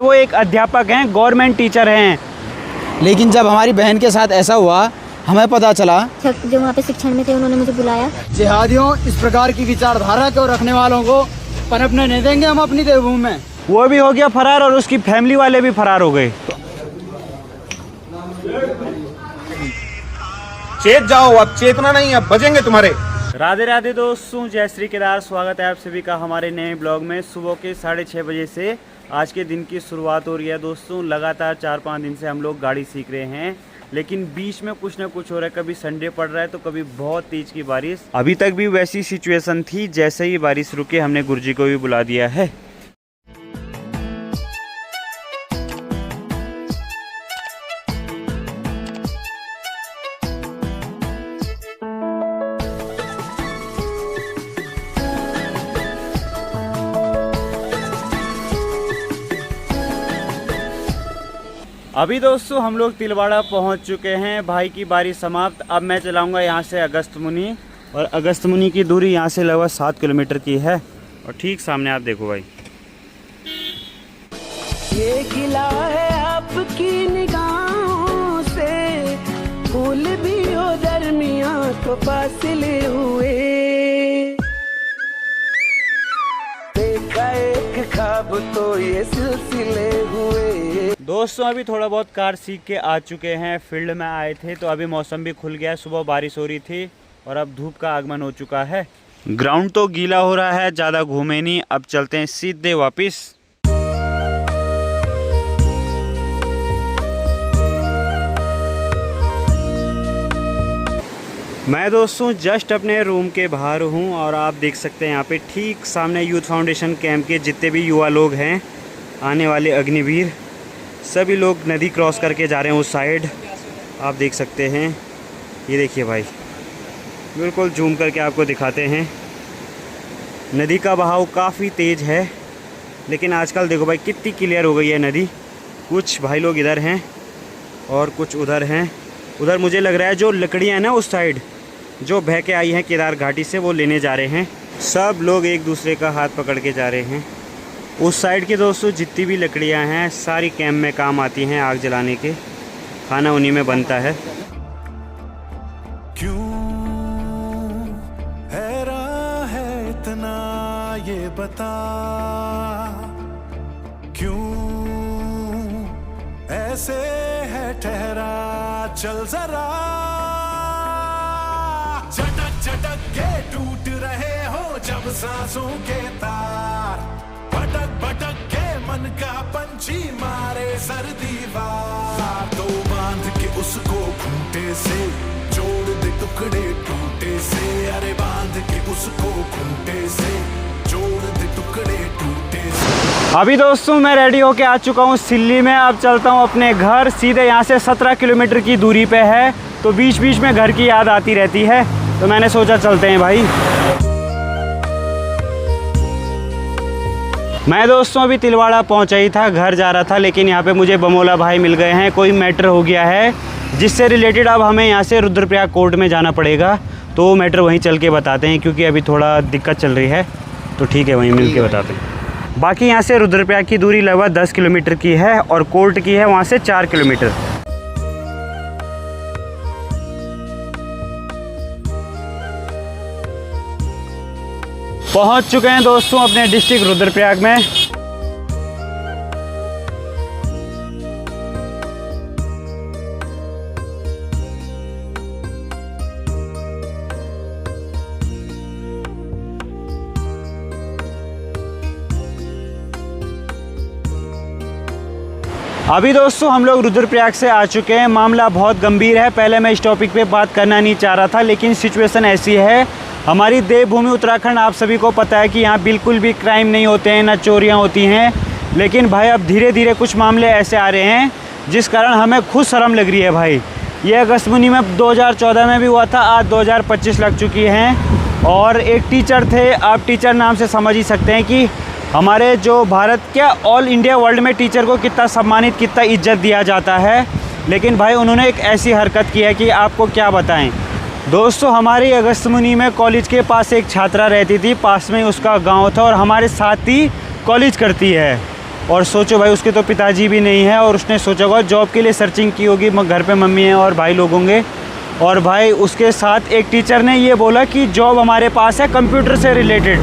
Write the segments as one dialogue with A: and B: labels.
A: वो एक अध्यापक हैं, गवर्नमेंट टीचर हैं।
B: लेकिन जब हमारी बहन के साथ ऐसा हुआ, हमें पता चला,
C: जो वहाँ पे शिक्षण में थे उन्होंने मुझे बुलाया।
B: जिहादियों इस प्रकार की विचारधारा को रखने वालों को पनपने नहीं देंगे हम अपनी देवभूमि में।
A: वो भी हो गया फरार और उसकी फैमिली वाले भी फरार हो गए।
D: चेत जाओ, अब चेतना नहीं, अब बजेंगे तुम्हारे।
A: राधे राधे दोस्तों, जय श्री केदार। स्वागत है आप सभी का हमारे नए ब्लॉग में। सुबह के 6:30 बजे से आज के दिन की शुरुआत हो रही है दोस्तों। लगातार 4-5 दिन से हम लोग गाड़ी सीख रहे हैं, लेकिन बीच में कुछ ना कुछ हो रहा है। कभी संडे पड़ रहा है तो कभी बहुत तेज की बारिश। अभी तक भी वैसी सिचुएशन थी। जैसे ही बारिश रुके हमने गुरुजी को भी बुला दिया है। अभी दोस्तों हम लोग तिलवाड़ा पहुंच चुके हैं। भाई की बारी समाप्त। अब मैं चलाऊंगा यहां से अगस्त मुनि, और अगस्त मुनि की दूरी यहां से लगभग 7 किलोमीटर की है। और ठीक सामने आप देखो भाई,
E: ये गिला है आपकी निगाहों से, फूल भी हो दरमियां तो फासले हुए, देखा एक ख्वाब तो ये सिलसिले हुए।
A: दोस्तों अभी थोड़ा बहुत कार सीख के आ चुके हैं। फील्ड में आए थे तो अभी मौसम भी खुल गया है। सुबह बारिश हो रही थी और अब धूप का आगमन हो चुका है। ग्राउंड तो गीला हो रहा है, ज़्यादा घूमे नहीं। अब चलते हैं सीधे वापस। मैं दोस्तों जस्ट अपने रूम के बाहर हूँ और आप देख सकते हैं यहाँ पे ठीक सामने यूथ फाउंडेशन कैंप के जितने भी युवा लोग हैं, आने वाले अग्निवीर, सभी लोग नदी क्रॉस करके जा रहे हैं उस साइड। आप देख सकते हैं, ये देखिए भाई, बिल्कुल जूम करके आपको दिखाते हैं। नदी का बहाव काफ़ी तेज़ है, लेकिन आजकल देखो भाई कितनी क्लियर हो गई है नदी। कुछ भाई लोग इधर हैं और कुछ उधर हैं। उधर मुझे लग रहा है जो लकड़ियाँ हैं ना उस साइड जो बह के आई हैं केदार घाटी से, वो लेने जा रहे हैं। सब लोग एक दूसरे का हाथ पकड़ के जा रहे हैं। उस साइड की दोस्तों जितनी भी लकड़ियां हैं सारी कैंप में काम आती हैं, आग जलाने के। खाना उन्हीं में बनता है।
F: क्यों हैरान है इतना ये बता, क्यों ऐसे है ठहरा, चल जरा। झटक झटक के टूट रहे हो जब सांसों के तार, भटक भटक के मन का पंछी मारे सर्दी वार। तो बांध के उसको खूंटे से, जोड़ दे टुकड़े टूटे से। अरे बांध के उसको खूंटे से, जोड़ दे टुकड़े टूटे से।
A: अभी दोस्तों मैं रेडी होके आ चुका हूँ सिल्ली में। अब चलता हूँ अपने घर। सीधे यहाँ से 17 किलोमीटर की दूरी पे है, तो बीच बीच में घर की याद आती रहती है, तो मैंने सोचा चलते हैं भाई। मैं दोस्तों अभी तिलवाड़ा पहुंचा ही था, घर जा रहा था, लेकिन यहाँ पे मुझे बमोला भाई मिल गए हैं। कोई मैटर हो गया है जिससे रिलेटेड अब हमें यहाँ से रुद्रप्रयाग कोर्ट में जाना पड़ेगा। तो वो मैटर वहीं चल के बताते हैं, क्योंकि अभी थोड़ा दिक्कत चल रही है। तो ठीक है, वहीं मिल के बताते हैं। बाकी यहाँ से रुद्रप्रयाग की दूरी लगभग 10 किलोमीटर की है और कोर्ट की है वहाँ से 4 किलोमीटर। पहुंच चुके हैं दोस्तों अपने डिस्ट्रिक्ट रुद्रप्रयाग में। अभी दोस्तों हम लोग रुद्रप्रयाग से आ चुके हैं। मामला बहुत गंभीर है। पहले मैं इस टॉपिक पे बात करना नहीं चाह रहा था, लेकिन सिचुएशन ऐसी है। हमारी देवभूमि उत्तराखंड, आप सभी को पता है कि यहाँ बिल्कुल भी क्राइम नहीं होते हैं, ना चोरियाँ होती हैं। लेकिन भाई अब धीरे धीरे कुछ मामले ऐसे आ रहे हैं जिस कारण हमें खुद शर्म लग रही है भाई। ये अगस्त मुनि में 2014 में भी हुआ था, आज 2025 लग चुकी हैं। और एक टीचर थे, आप टीचर नाम से समझ ही सकते हैं कि हमारे जो भारत, क्या ऑल इंडिया वर्ल्ड में टीचर को कितना सम्मानित, कितना इज्जत दिया जाता है। लेकिन भाई उन्होंने एक ऐसी हरकत की है कि आपको क्या बताएं दोस्तों। हमारी अगस्त मुनि में कॉलेज के पास एक छात्रा रहती थी, पास में उसका गांव था और हमारे साथ ही कॉलेज करती है। और सोचो भाई उसके तो पिताजी भी नहीं है, और उसने सोचा होगा जॉब के लिए सर्चिंग की होगी, घर पे मम्मी है और भाई लोग होंगे। और भाई उसके साथ एक टीचर ने ये बोला कि जॉब हमारे पास है कंप्यूटर से रिलेटेड।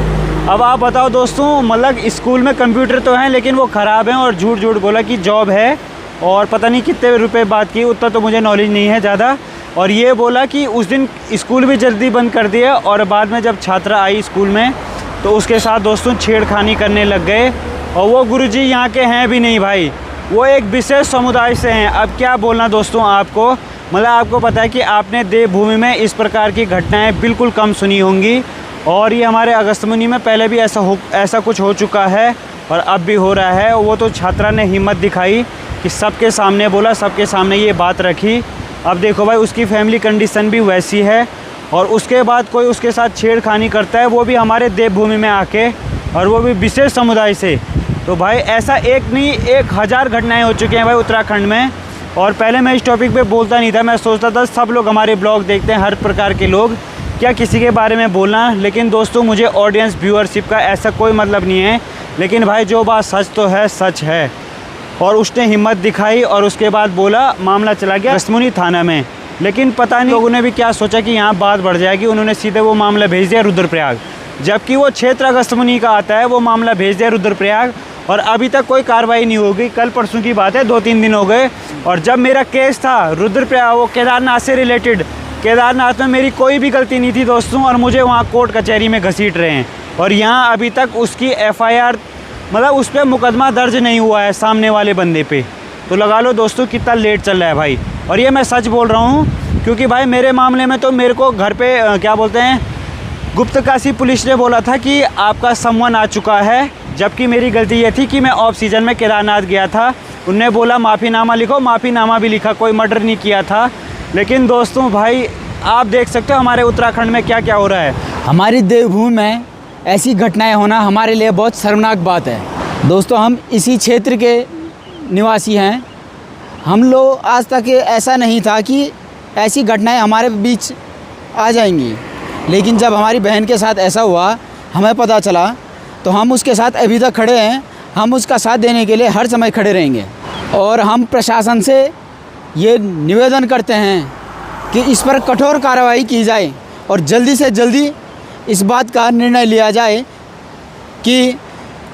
A: अब आप बताओ दोस्तों, मतलब स्कूल में कंप्यूटर तो हैं लेकिन वो ख़राब हैं, और झूठ झूठ बोला कि जॉब है, और पता नहीं कितने रुपए बात की, उतना तो मुझे नॉलेज नहीं है ज़्यादा। और ये बोला कि उस दिन स्कूल भी जल्दी बंद कर दिया, और बाद में जब छात्रा आई स्कूल में तो उसके साथ दोस्तों छेड़खानी करने लग गए। और वो गुरुजी यहाँ के हैं भी नहीं भाई, वो एक विशेष समुदाय से हैं। अब क्या बोलना दोस्तों आपको, मतलब आपको पता है कि आपने देवभूमि में इस प्रकार की घटनाएं बिल्कुल कम सुनी होंगी, और ये हमारे अगस्त्यमुनि में पहले भी ऐसा कुछ हो चुका है और अब भी हो रहा है। वो तो छात्रा ने हिम्मत दिखाई कि सबके सामने बोला, सबके सामने ये बात रखी। अब देखो भाई उसकी फैमिली कंडीशन भी वैसी है, और उसके बाद कोई उसके साथ छेड़खानी करता है, वो भी हमारे देवभूमि में आके, और वो भी विशेष समुदाय से। तो भाई ऐसा एक नहीं 1000 घटनाएं हो चुकी हैं भाई उत्तराखंड में। और पहले मैं इस टॉपिक पे बोलता नहीं था, मैं सोचता था सब लोग हमारे ब्लॉग देखते हैं, हर प्रकार के लोग, क्या किसी के बारे में बोलना। लेकिन दोस्तों मुझे ऑडियंस व्यूअरशिप का ऐसा कोई मतलब नहीं है, लेकिन भाई जो बात सच तो है सच है। और उसने हिम्मत दिखाई और उसके बाद बोला, मामला चला गया अगस्त्यमुनि थाना में। लेकिन पता नहीं लोगों ने भी क्या सोचा कि यहाँ बात बढ़ जाएगी, उन्होंने सीधे वो मामला भेज दिया रुद्रप्रयाग, जबकि वो क्षेत्र अगस्त्यमुनि का आता है। वो मामला भेज दिया रुद्रप्रयाग और अभी तक कोई कार्रवाई नहीं होगी। कल परसों की बात है, 2-3 दिन हो गए। और जब मेरा केस था रुद्रप्रयाग, वो केदारनाथ से रिलेटेड, केदारनाथ में मेरी कोई भी गलती नहीं थी दोस्तों, और मुझे वहाँ कोर्ट कचहरी में घसीट रहे हैं। और यहाँ अभी तक उसकी FIR, मतलब उस पर मुकदमा दर्ज नहीं हुआ है सामने वाले बंदे पे। तो लगा लो दोस्तों कितना लेट चल रहा है भाई। और ये मैं सच बोल रहा हूँ, क्योंकि भाई मेरे मामले में तो मेरे को घर पे क्या बोलते हैं, गुप्तकाशी पुलिस ने बोला था कि आपका समन आ चुका है, जबकि मेरी गलती ये थी कि मैं ऑफ सीज़न में केदारनाथ गया था। उनने बोला माफ़ीनामा लिखो, माफ़ीनामा भी लिखा, कोई मर्डर नहीं किया था। लेकिन दोस्तों भाई आप देख सकते हो हमारे उत्तराखंड में क्या क्या हो रहा है।
B: हमारी देवभूमि में ऐसी घटनाएं होना हमारे लिए बहुत शर्मनाक बात है। दोस्तों हम इसी क्षेत्र के निवासी हैं, हम लोग आज तक ऐसा नहीं था कि ऐसी घटनाएं हमारे बीच आ जाएंगी, लेकिन जब हमारी बहन के साथ ऐसा हुआ, हमें पता चला, तो हम उसके साथ अभी तक खड़े हैं। हम उसका साथ देने के लिए हर समय खड़े रहेंगे, और हम प्रशासन से ये निवेदन करते हैं कि इस पर कठोर कार्रवाई की जाए और जल्दी से जल्दी इस बात का निर्णय लिया जाए कि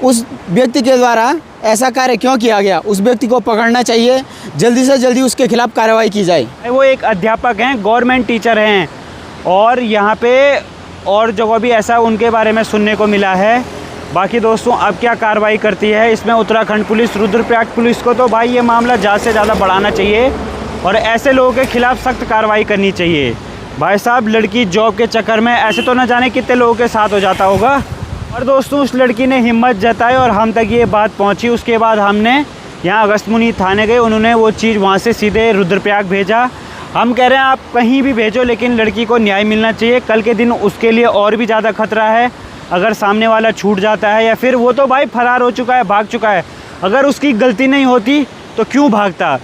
B: उस व्यक्ति के द्वारा ऐसा कार्य क्यों किया गया, उस व्यक्ति को पकड़ना चाहिए, जल्दी से जल्दी उसके खिलाफ़ कार्रवाई की जाए।
A: वो एक अध्यापक हैं, गवर्नमेंट टीचर हैं, और यहाँ पे और जगह भी ऐसा उनके बारे में सुनने को मिला है। बाकी दोस्तों अब क्या कार्रवाई करती है इसमें उत्तराखंड पुलिस, रुद्रप्रयाग पुलिस को तो भाई ये मामला ज़्यादा से ज़्यादा बढ़ाना चाहिए, और ऐसे लोगों के खिलाफ़ सख्त कार्रवाई करनी चाहिए। भाई साहब लड़की जॉब के चक्कर में ऐसे तो न जाने कितने लोगों के साथ हो जाता होगा। और दोस्तों उस लड़की ने हिम्मत जताई और हम तक ये बात पहुंची। उसके बाद हमने यहाँ अगस्त्यमुनि थाने गए, उन्होंने वो चीज़ वहाँ से सीधे रुद्रप्रयाग भेजा। हम कह रहे हैं आप कहीं भी भेजो, लेकिन लड़की को न्याय मिलना चाहिए। कल के दिन उसके लिए और भी ज़्यादा खतरा है, अगर सामने वाला छूट जाता है, या फिर वो तो भाई फरार हो चुका है, भाग चुका है। अगर उसकी गलती नहीं होती तो क्यों भागता,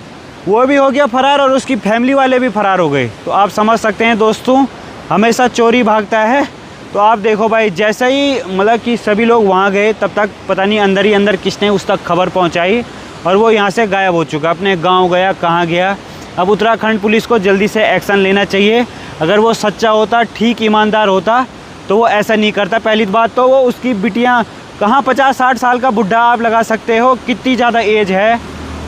A: वो भी हो गया फरार और उसकी फैमिली वाले भी फरार हो गए। तो आप समझ सकते हैं दोस्तों, हमेशा चोरी भागता है। तो आप देखो भाई, जैसा ही मतलब कि सभी लोग वहाँ गए, तब तक पता नहीं अंदर ही अंदर किसने उस तक खबर पहुँचाई, और वो यहाँ से गायब हो चुका, अपने गाँव गया, कहाँ गया। अब उत्तराखंड पुलिस को जल्दी से एक्शन लेना चाहिए। अगर वो सच्चा होता, ठीक ईमानदार होता, तो वो ऐसा नहीं करता। पहली बात तो वो उसकी बिटियाँ कहाँ 50-60 साल का बुढ़ा आप लगा सकते हो, कितनी ज़्यादा एज है,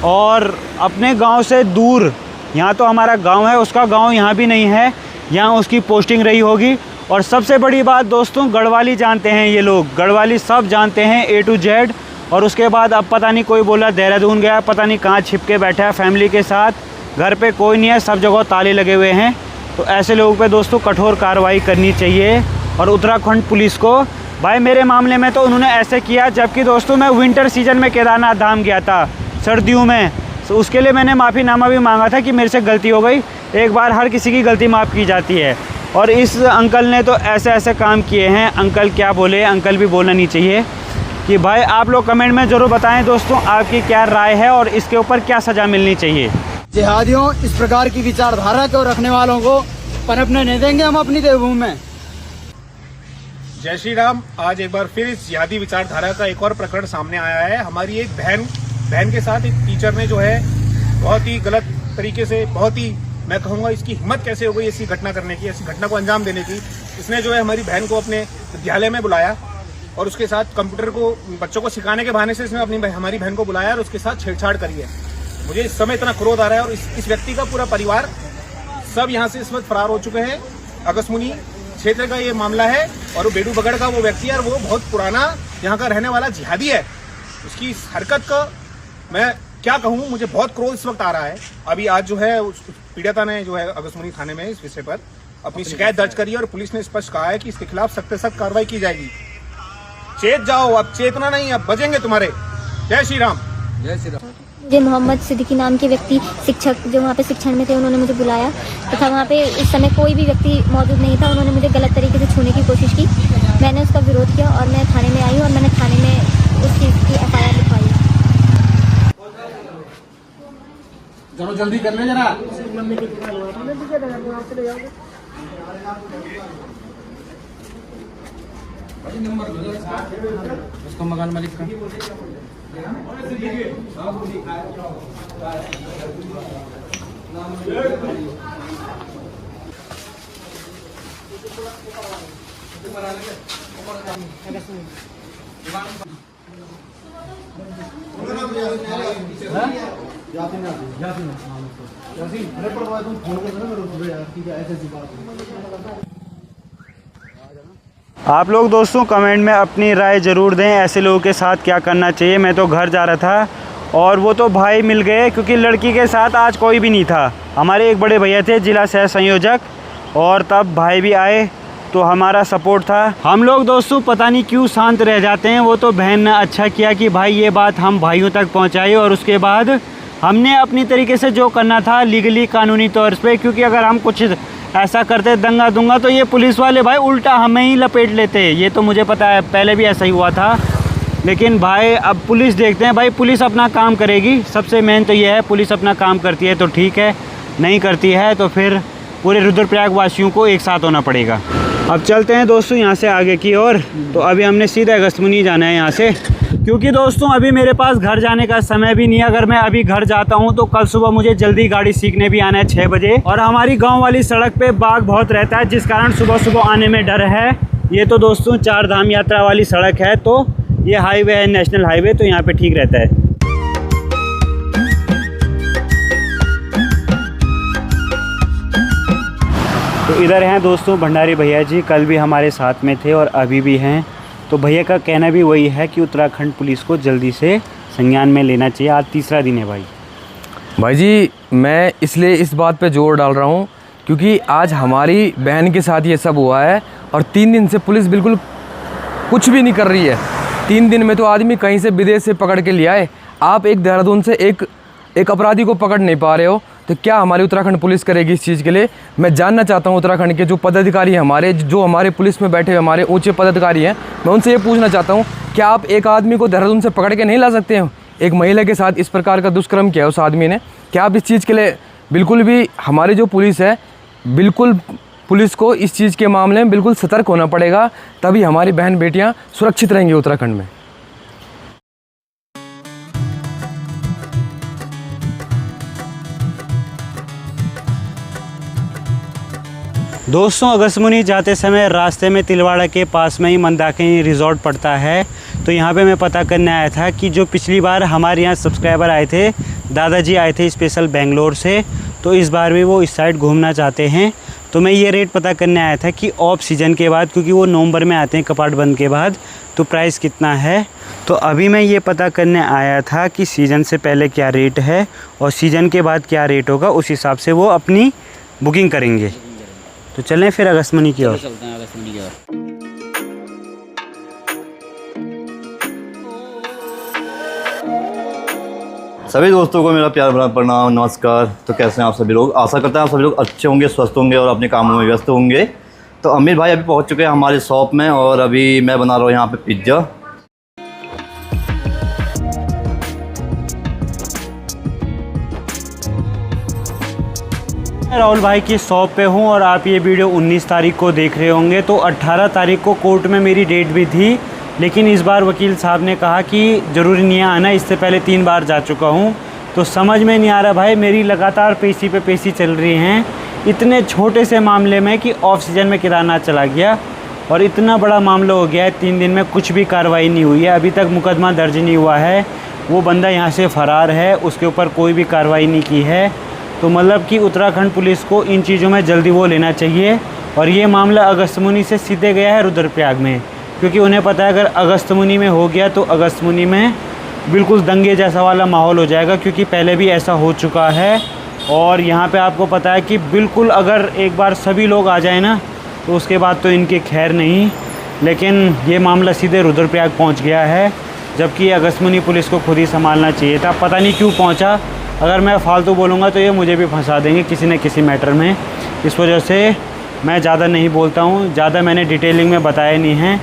A: और अपने गांव से दूर, यहाँ तो हमारा गांव है, उसका गांव यहाँ भी नहीं है, यहाँ उसकी पोस्टिंग रही होगी। और सबसे बड़ी बात दोस्तों, गढ़वाली जानते हैं ये लोग, गढ़वाली सब जानते हैं A to Z। और उसके बाद अब पता नहीं कोई बोला देहरादून गया, पता नहीं कहाँ छिप के बैठा है फैमिली के साथ, घर पे कोई नहीं है, सब जगह ताले लगे हुए हैं। तो ऐसे लोगों पे दोस्तों कठोर कार्रवाई करनी चाहिए। और उत्तराखंड पुलिस को भाई, मेरे मामले में तो उन्होंने ऐसे किया, जबकि दोस्तों मैं विंटर सीजन में केदारनाथ धाम गया था, सर्दियों में, तो उसके लिए मैंने माफ़ीनामा भी मांगा था कि मेरे से गलती हो गई। एक बार हर किसी की गलती माफ़ की जाती है। और इस अंकल ने तो ऐसे ऐसे काम किए हैं, अंकल क्या बोले, अंकल भी बोलना नहीं चाहिए। कि भाई आप लोग कमेंट में ज़रूर बताएं दोस्तों आपकी क्या राय है और इसके ऊपर क्या सज़ा मिलनी चाहिए।
B: जिहादियों, इस प्रकार की विचारधारा को रखने वालों को पनपने नहीं देंगे हम अपनी देवभूमि में।
D: जय श्री राम। आज एक बार फिर इस जिहादी विचारधारा का एक और प्रकरण सामने आया है। हमारी एक बहन के साथ एक टीचर ने जो है बहुत ही गलत तरीके से, बहुत ही मैं कहूँगा इसकी हिम्मत कैसे हो गई ऐसी घटना करने की, ऐसी घटना को अंजाम देने की। इसने जो है हमारी बहन को अपने विद्यालय में बुलाया और उसके साथ कंप्यूटर को बच्चों को सिखाने के बहाने से इसने हमारी बहन को बुलाया और उसके साथ छेड़छाड़ करी है। मुझे इस समय इतना क्रोध आ रहा है और इस व्यक्ति का पूरा परिवार सब यहाँ से इस वक्त फरार हो चुके हैं। अगस्मुनी क्षेत्र का ये मामला है और वो बेडू बगड़ का वो व्यक्ति है और वो बहुत पुराना यहाँ का रहने वाला जिहादी है। उसकी इस हरकत का मैं क्या कहूँ, मुझे बहुत क्रोध इस वक्त आ रहा है। अभी आज जो है उस पीड़िता ने जो है अगस्मुनी थाने में इस विषय पर अपनी शिकायत दर्ज करी है और पुलिस ने स्पष्ट कहा है कि इसके खिलाफ सख्त से सख्त कार्रवाई की जाएगी। चेत जाओ, अब चेतना नहीं, अब बजेंगे तुम्हारे। जय श्री राम। जय श्री राम।
C: मुझे मोहम्मद सिद्दीकी नाम के व्यक्ति शिक्षक जो वहाँ पे शिक्षण में थे, उन्होंने मुझे बुलाया तथा वहाँ पे उस समय कोई भी व्यक्ति मौजूद नहीं था। उन्होंने मुझे गलत तरीके से छूने की कोशिश की। मैंने उसका विरोध किया और मैं थाने में आई और मैंने थाने में उस चीज़ की FIR लिखवाई।
D: चलो जल्दी कर ले जरा। उसको मकान मालिक का
A: आप लोग दोस्तों कमेंट में अपनी राय ज़रूर दें, ऐसे लोगों के साथ क्या करना चाहिए। मैं तो घर जा रहा था और वो तो भाई मिल गए क्योंकि लड़की के साथ आज कोई भी नहीं था। हमारे एक बड़े भैया थे जिला सह संयोजक और तब भाई भी आए तो हमारा सपोर्ट था। हम लोग दोस्तों पता नहीं क्यों शांत रह जाते हैं। वो तो बहन ने अच्छा किया कि भाई ये बात हम भाइयों तक पहुँचाई और उसके बाद हमने अपनी तरीके से जो करना था लीगली कानूनी तौर पे, क्योंकि अगर हम कुछ ऐसा करते दंगा दूंगा तो ये पुलिस वाले भाई उल्टा हमें ही लपेट लेते। ये तो मुझे पता है, पहले भी ऐसा ही हुआ था। लेकिन भाई अब पुलिस देखते हैं, भाई पुलिस अपना काम करेगी। सबसे मेन तो ये है, पुलिस अपना काम करती है तो ठीक है, नहीं करती है तो फिर पूरे रुद्रप्रयाग वासियों को एक साथ होना पड़ेगा। अब चलते हैं दोस्तों यहाँ से आगे की ओर। तो अभी हमने सीधा अगस्मुनी जाना है यहाँ से, क्योंकि दोस्तों अभी मेरे पास घर जाने का समय भी नहीं है। अगर मैं अभी घर जाता हूँ तो कल सुबह मुझे जल्दी गाड़ी सीखने भी आना है 6 बजे और हमारी गांव वाली सड़क पे बाघ बहुत रहता है, जिस कारण सुबह सुबह आने में डर है। ये तो दोस्तों 4 धाम यात्रा वाली सड़क है, तो ये हाईवे है, नेशनल हाईवे, तो यहाँ पे ठीक रहता है। तो इधर हैं दोस्तों भंडारी भैया जी, कल भी हमारे साथ में थे और अभी भी हैं। तो भैया का कहना भी वही है कि उत्तराखंड पुलिस को जल्दी से संज्ञान में लेना चाहिए। आज तीसरा दिन है भाई
G: जी, मैं इसलिए इस बात पे जोर डाल रहा हूँ क्योंकि आज हमारी बहन के साथ ये सब हुआ है और 3 दिन से पुलिस बिल्कुल कुछ भी नहीं कर रही है। 3 दिन में तो आदमी कहीं से विदेश से पकड़ के लिया है। आप एक देहरादून से एक अपराधी को पकड़ नहीं पा रहे हो, तो क्या हमारी उत्तराखंड पुलिस करेगी इस चीज़ के लिए? मैं जानना चाहता हूँ उत्तराखंड के जो पदाधिकारी हैं हमारे, जो हमारे पुलिस में बैठे हुए हमारे ऊंचे पदाधिकारी हैं, मैं उनसे ये पूछना चाहता हूँ, क्या आप एक आदमी को देहरादून से पकड़ के नहीं ला सकते हो? एक महिला के साथ इस प्रकार का दुष्कर्म किया उस आदमी ने। क्या आप इस चीज़ के लिए बिल्कुल भी, हमारी जो पुलिस है, बिल्कुल पुलिस को इस चीज़ के मामले में बिल्कुल सतर्क होना पड़ेगा, तभी हमारी बहन बेटियाँ सुरक्षित रहेंगी उत्तराखंड में।
A: दोस्तों अगस्मुनी जाते समय रास्ते में तिलवाड़ा के पास में ही मंदाकिनी रिज़ॉर्ट पड़ता है। तो यहाँ पे मैं पता करने आया था कि जो पिछली बार हमारे यहाँ सब्सक्राइबर आए थे, दादाजी आए थे स्पेशल बेंगलोर से, तो इस बार भी वो इस साइड घूमना चाहते हैं। तो मैं ये रेट पता करने आया था कि ऑफ सीज़न के बाद, क्योंकि वो नवंबर में आते हैं कपाट बंद के बाद, तो प्राइस कितना है। तो अभी मैं ये पता करने आया था कि सीज़न से पहले क्या रेट है और सीज़न के बाद क्या रेट होगा, उस हिसाब से वो अपनी बुकिंग करेंगे। तो चलें फिर अगस्मुनी की ओर।
B: चलते हैं अगस्मुनी की ओर।
H: सभी दोस्तों को मेरा प्यार भरा प्रणाम, नमस्कार। तो कैसे हैं आप सभी लोग? आशा करता हैं आप सभी लोग अच्छे होंगे, स्वस्थ होंगे और अपने कामों में व्यस्त होंगे। तो अमीर भाई अभी पहुंच चुके हैं हमारे शॉप में और अभी मैं बना रहा हूँ यहाँ पे पिज़्ज़ा।
A: मैं राहुल भाई की शॉप पे हूँ और आप ये वीडियो 19 तारीख को देख रहे होंगे। तो 18 तारीख को कोर्ट में मेरी डेट भी थी, लेकिन इस बार वकील साहब ने कहा कि ज़रूरी नहीं है आना, इससे पहले 3 बार जा चुका हूँ। तो समझ में नहीं आ रहा भाई, मेरी लगातार पेशी पे पेशी चल रही हैं इतने छोटे से मामले में कि ऑक्सीजन में किराना चला गया और इतना बड़ा मामला हो गया है। 3 दिन में कुछ भी कार्रवाई नहीं हुई है, अभी तक मुकदमा दर्ज नहीं हुआ है। वो बंदा यहाँ से फ़रार है, उसके ऊपर कोई भी कार्रवाई नहीं की है। तो मतलब कि उत्तराखंड पुलिस को इन चीज़ों में जल्दी वो लेना चाहिए। और ये मामला अगस्त्यमुनि से सीधे गया है रुद्रप्रयाग में, क्योंकि उन्हें पता है अगर अगस्त्यमुनि में हो गया तो अगस्त्यमुनि में बिल्कुल दंगे जैसा वाला माहौल हो जाएगा, क्योंकि पहले भी ऐसा हो चुका है। और यहाँ पे आपको पता है कि बिल्कुल अगर एक बार सभी लोग आ जाए ना तो उसके बाद तो इनकी खैर नहीं। लेकिन ये मामला सीधे रुद्रप्रयाग पहुँच गया है, जबकि अगस्त्यमुनि पुलिस को खुद ही संभालना चाहिए था। पता नहीं क्यों पहुँचा। अगर मैं फालतू बोलूँगा तो ये मुझे भी फंसा देंगे किसी न किसी मैटर में। इस वजह से मैं ज़्यादा नहीं बोलता हूँ, ज़्यादा मैंने डिटेलिंग में बताया नहीं है।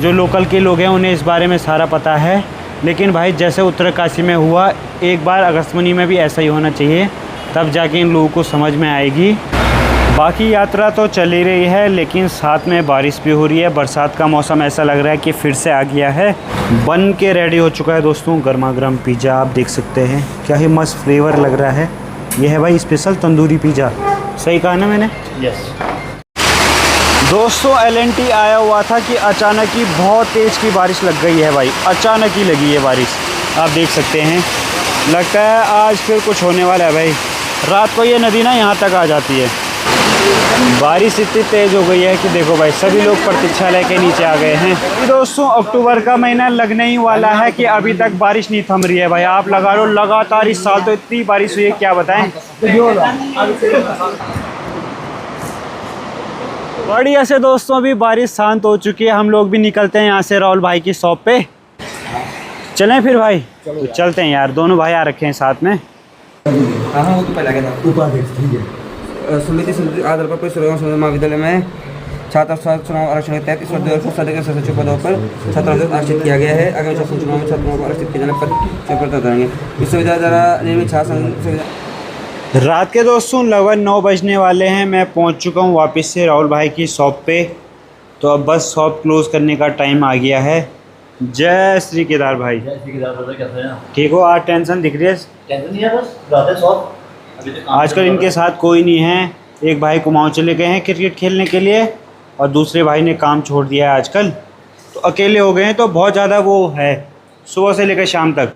A: जो लोकल के लोग हैं उन्हें इस बारे में सारा पता है। लेकिन भाई जैसे उत्तरकाशी में हुआ, एक बार अगस्त्यमुनि में भी ऐसा ही होना चाहिए, तब जाके इन लोगों को समझ में आएगी। बाकी यात्रा तो चल ही रही है, लेकिन साथ में बारिश भी हो रही है। बरसात का मौसम ऐसा लग रहा है कि फिर से आ गया है। बन के रेडी हो चुका है दोस्तों गर्मा गर्म पिज़्ज़ा, आप देख सकते हैं क्या ही मस्त फ्लेवर लग रहा है। ये है भाई स्पेशल तंदूरी पिज़्ज़ा, सही कहा ना मैंने? यस दोस्तों, LNT आया हुआ था कि अचानक ही बहुत तेज़ की बारिश लग गई है भाई, अचानक ही लगी है बारिश, आप देख सकते हैं। लगता है आज फिर कुछ होने वाला है भाई। रात को ये नदी ना यहाँ तक आ जाती है। बारिश इतनी तेज़ हो गई है कि देखो भाई सभी लोग प्रतीक्षालय के नीचे आ गए हैं। दोस्तों, अक्टूबर का महीना लगने ही वाला है कि अभी तक बारिश नहीं थम रही है भाई। आप लगा लो लगातार इस साल तो इतनी बारिश हुई है, क्या बताएं। बढ़िया से दोस्तों, अभी बारिश शांत हो चुकी है। हम लोग भी निकलते हैं यहाँ से राहुल भाई की शॉप पे। चलें फिर भाई? तो चलते हैं यार, दोनों भाई आ रखे हैं साथ में।
I: हाँ वो तो पहले गया था उपाध्यक्ष, ठीक है। समिति आधार पर पुलिस महाविद्यालय में छात्र चुनाव आरक्षण के तहत इस वर्ष सदस्य सचिव पदों पर छात्रों को आरक्षित किया गया है। आगामी शासन चुनाव में छात्रों को आरक्षित किए जाने पर प्रदान करेंगे। विश्वविद्यालय द्वारा निर्मित छात्र
A: रात के दोस्तों लगभग 9 बजने वाले हैं। मैं पहुंच चुका हूं वापस से राहुल भाई की शॉप पे। तो अब बस शॉप क्लोज़ करने का टाइम आ गया है। जय श्री केदार भाई।
H: जय श्री केदार ब्रदर, कैसे हैं?
A: ठीक हो? आज टेंशन दिख रही है?
H: टेंशन नहीं है, बस जाते शॉप।
A: आजकल इनके साथ कोई नहीं है। एक भाई कुमाऊँ चले गए हैं क्रिकेट खेलने के लिए और दूसरे भाई ने काम छोड़ दिया है आजकल, तो अकेले हो गए हैं। तो बहुत ज़्यादा वो है सुबह से लेकर शाम तक।